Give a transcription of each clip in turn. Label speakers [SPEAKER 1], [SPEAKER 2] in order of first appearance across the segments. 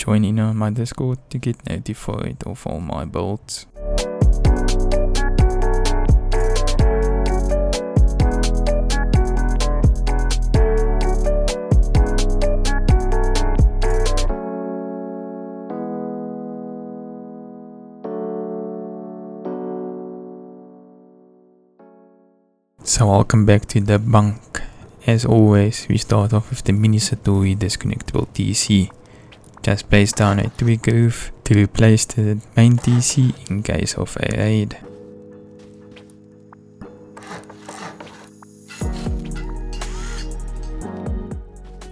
[SPEAKER 1] Join in on my Discord to get notified of all my builds. So welcome back to the Bunk. As always, we start off with the mini Satori disconnectable TC. Just place down a twig roof to replace the main TC in case of a raid.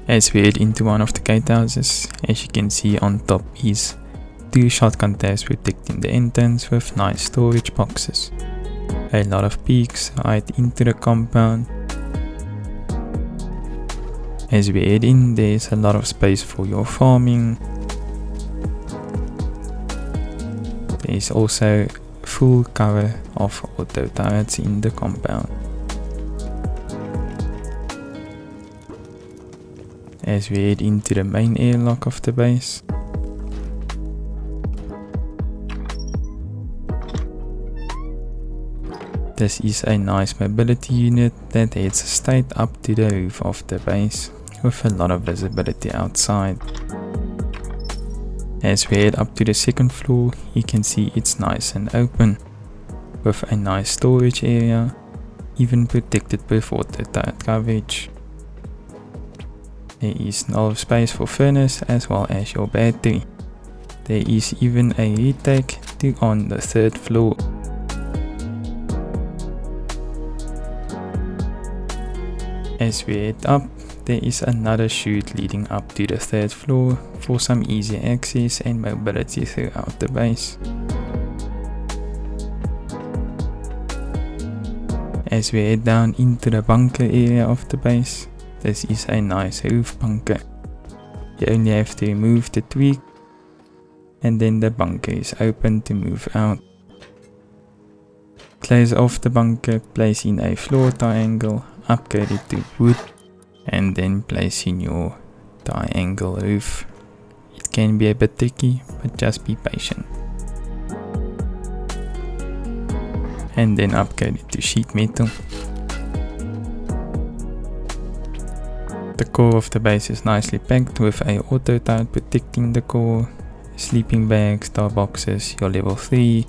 [SPEAKER 1] As we head into one of the gatehouses, as you can see on top is 2 shotgun tabs protecting the entrance with nice storage boxes. A lot of peaks right into the compound. As we head in, there is a lot of space for your farming. There is also full cover of auto turrets in the compound. As we head into the main airlock of the base, this is a nice mobility unit that heads straight up to the roof of the base with a lot of visibility outside. As we head up to the second floor, you can see it's nice and open with a nice storage area, even protected with water turret coverage. There is a lot of space for furnace as well as your battery. There is even a retake on the 3rd floor. As we head up, there is another chute leading up to the 3rd floor for some easy access and mobility throughout the base. As we head down into the bunker area of the base, this is a nice roof bunker. You only have to remove the twig and then the bunker is open to move out. Close off the bunker, place in a floor triangle, upgrade it to wood, and then place in your triangle roof. It can be a bit tricky, but just be patient. And then upgrade it to sheet metal. The core of the base is nicely packed with a auto turret protecting the core, sleeping bags, star boxes, your level 3,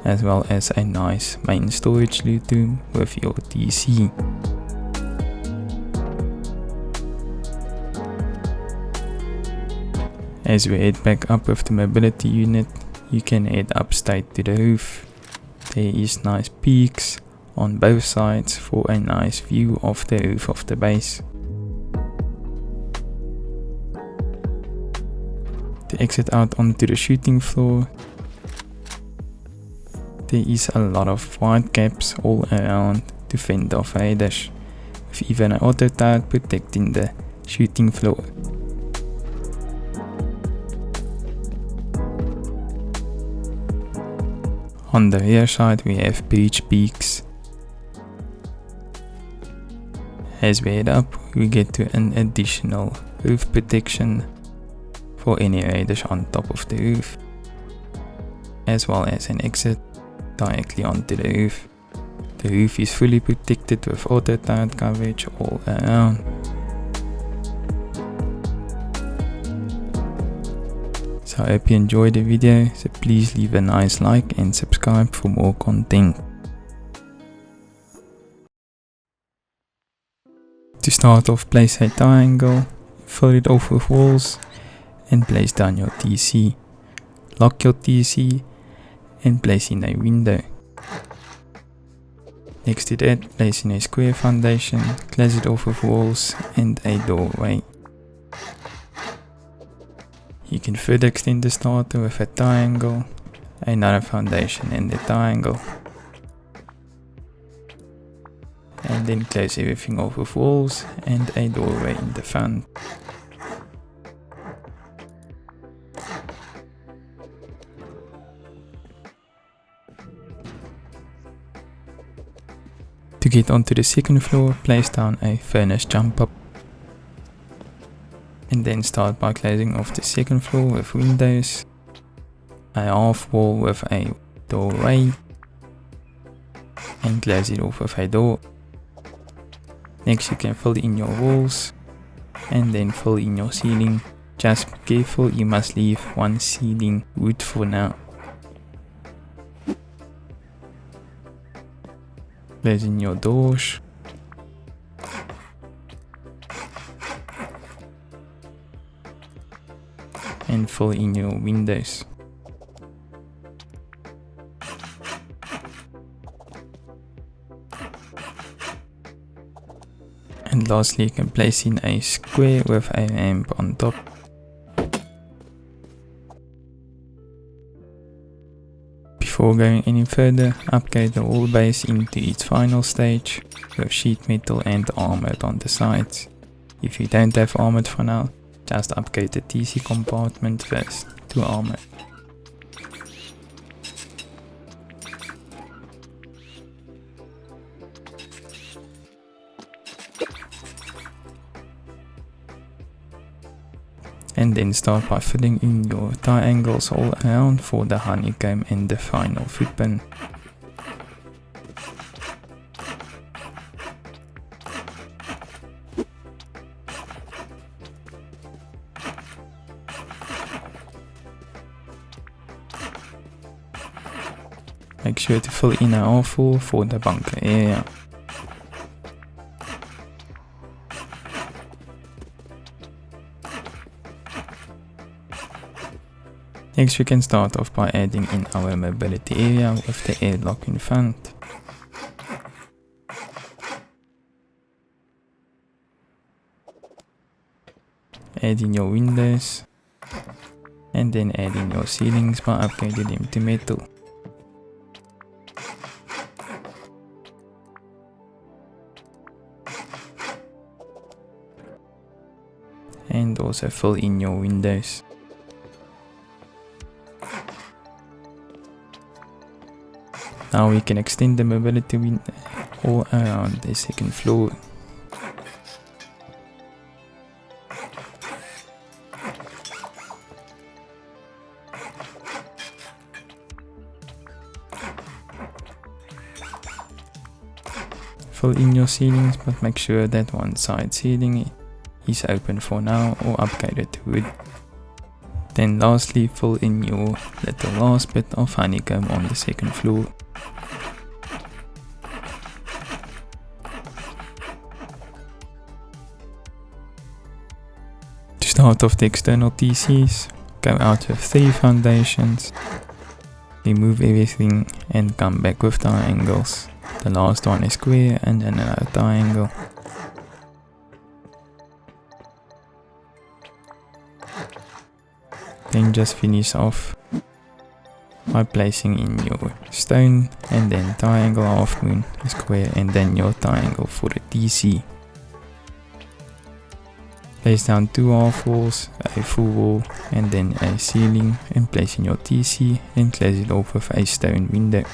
[SPEAKER 1] as well as a nice main storage loot room with your TC. As we head back up with the mobility unit, you can head up straight to the roof. There is nice peaks on both sides for a nice view of the roof of the base. To exit out onto the shooting floor, there is a lot of wide gaps all around to fend off raiders, with even an auto turret protecting the shooting floor. On the rear side we have breach peaks. As we head up, we get to an additional roof protection for any raiders on top of the roof, as well as an exit directly onto the roof. The roof is fully protected with auto turret coverage all around. So I hope you enjoyed the video, so please leave a nice like and subscribe for more content. To start off, place a triangle, fill it off with walls and place down your TC. Lock your TC and place in a window. Next to that, place in a square foundation, close it off with walls and a doorway. You can further extend the starter with a triangle, another foundation and a triangle. And then close everything off with walls and a doorway in the front. To get onto the second floor, place down a furnace jump up. And And then start by closing off the second floor with windows, a half wall with a doorway, and close it off with a door. Next you can fill in your walls and then fill in your ceiling. Just be careful, you must leave one ceiling wood for now. Close in your doors. And fill in your windows. And lastly, you can place in a square with a lamp on top. Before going any further, upgrade the wall base into its final stage with sheet metal and armored on the sides. If you don't have armored for now, just upgrade the TC compartment first to armored. And then start by filling in your triangles all around for the honeycomb and the final footprint. Make sure to fill in a half wall for the bunker area. Next we can start off by adding in our mobility area with the airlock in front. Add in your windows and then add in your ceilings by upgrading them to metal. And also fill in your windows. Now we can extend the mobility window all around the second floor. Fill in your ceilings, but make sure that one side ceiling is open for now or upgrade it to wood. Then lastly, fill in your little last bit of honeycomb on the second floor. To start off the external TCs, go out with 3 foundations, remove everything and come back with triangles. The last one is square and then another triangle. Then just finish off by placing in your stone and then triangle, half moon, square and then your triangle for the TC. Place down 2 half walls, a full wall and then a ceiling and place in your TC and close it off with a stone window.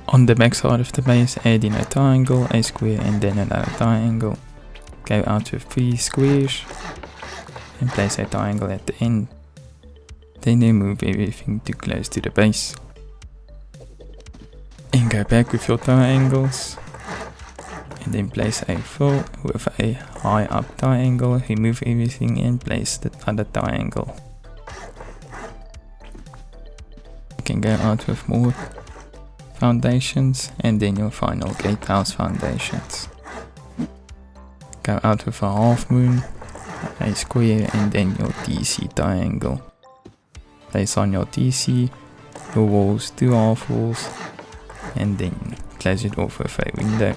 [SPEAKER 1] On the back side of the base, add in a triangle, a square and then another triangle. Go out with 3 squares and place a triangle at the end. Then remove everything too close to the base. And go back with your triangles. And then place a floor with a high up triangle, remove everything and place the other triangle. You can go out with more foundations and then your final gatehouse foundations. Go out with a half moon, a square and then your TC triangle. Place on your TC, your walls, 2 half walls and then close it off with a window.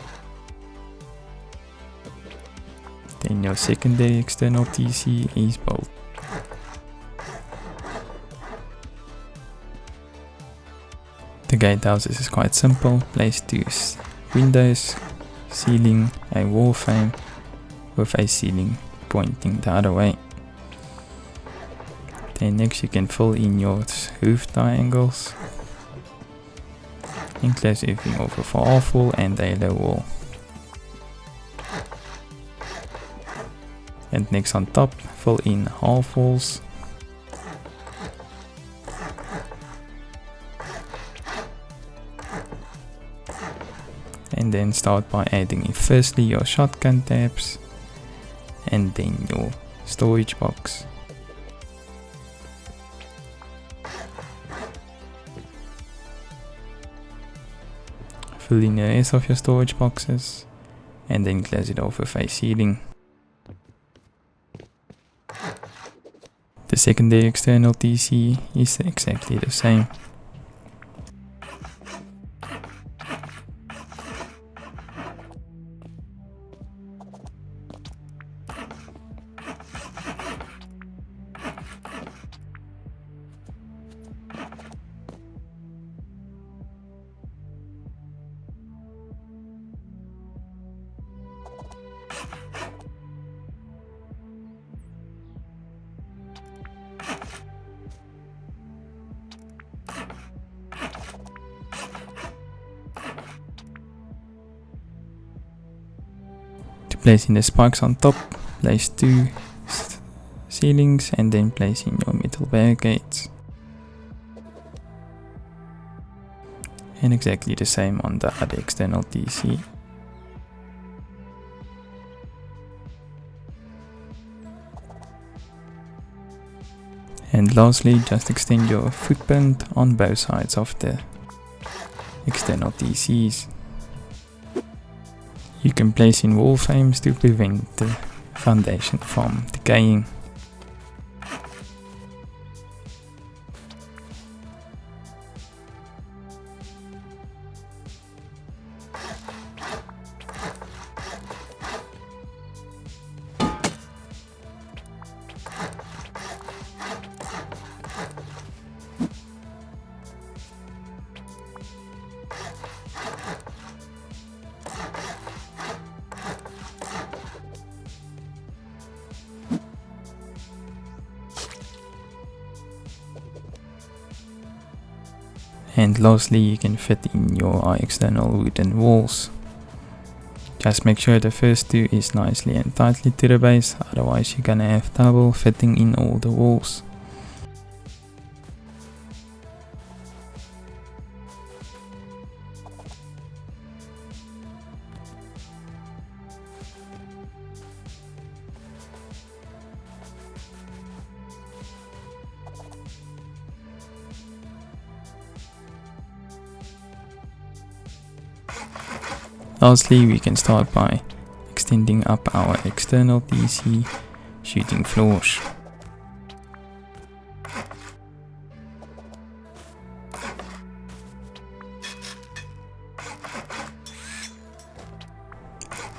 [SPEAKER 1] Then your secondary external TC is bolt. The gatehouses is quite simple, place 2 windows, ceiling, a wall frame with a ceiling pointing the other way. Then next you can fill in your roof triangles and close everything over for half wall and a low wall. And next on top, fill in half walls. And then start by adding in firstly your shotgun tabs and then your storage box. Fill in the rest of your storage boxes and then close it off with a ceiling. The secondary external TC is exactly the same. Placing the spikes on top, place 2 ceilings and then placing your metal barricades. And exactly the same on the other external TC. And lastly, just extend your footprint on both sides of the external TCs. You can place in wall frames to prevent the foundation from decaying. And lastly, you can fit in your external wooden walls. Just make sure the first 2 is nicely and tightly to the base, otherwise you're gonna have trouble fitting in all the walls. Lastly, we can start by extending up our external TC, shooting floors.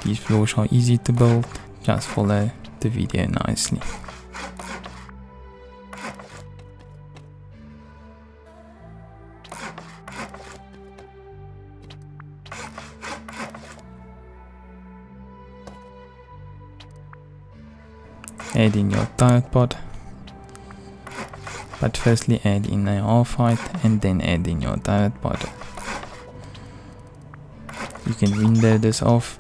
[SPEAKER 1] These floors are easy to build, just follow the video nicely. Add in your turret pod, but firstly add in a half height and then add in your turret pod. You can window this off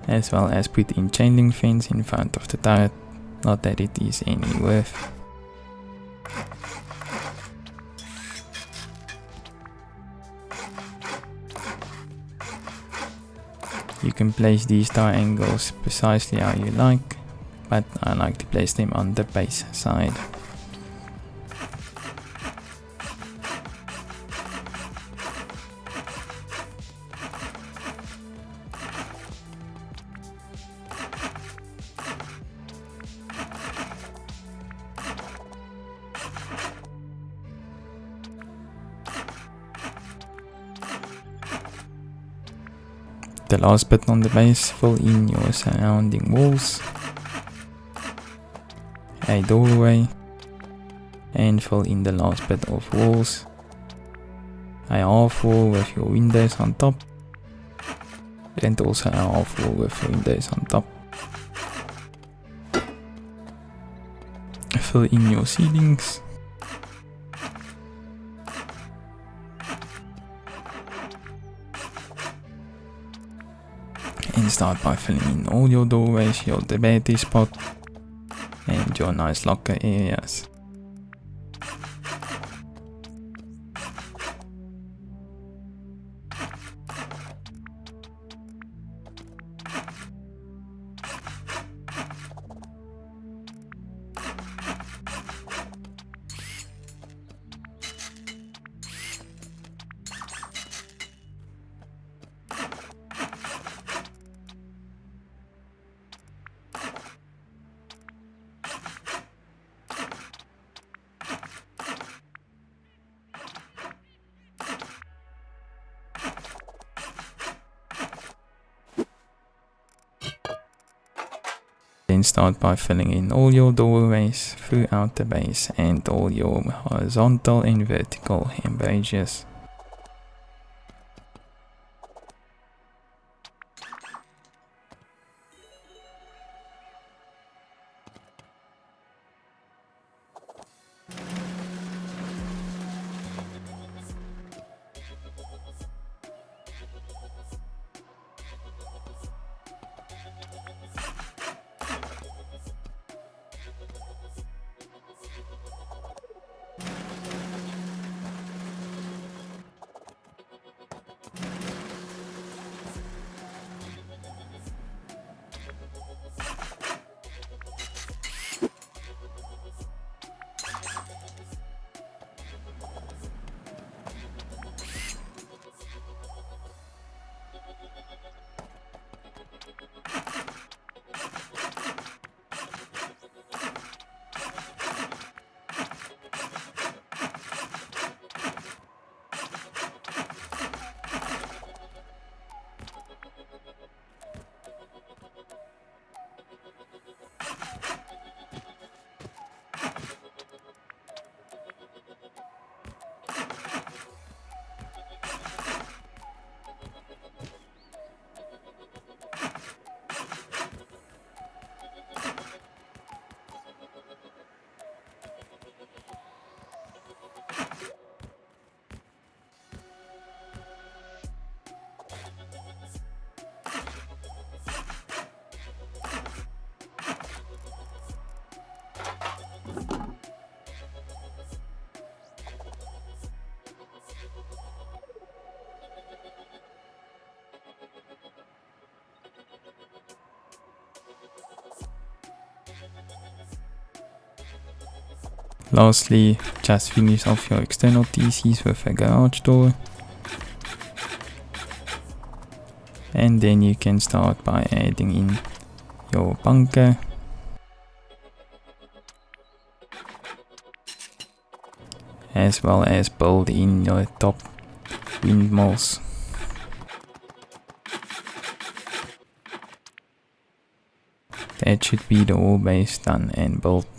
[SPEAKER 1] as well as put in chain link fence in front of the turret, not that it is any worth. You can place these triangles precisely how you like, but I like to place them on the base side. The last bit on the base, fill in your surrounding walls, a doorway, and fill in the last bit of walls, a half wall with your windows on top, and also a half wall with windows on top. fill in your ceilings. And start by filling in all your doorways, your debate spot, and your nice locker areas. Then start by filling in all your doorways throughout the base and all your horizontal and vertical embrasures. Lastly, just finish off your external TCs with a garage door. And then you can start by adding in your bunker. As well as build in your top windmills. That should be the whole base done and built.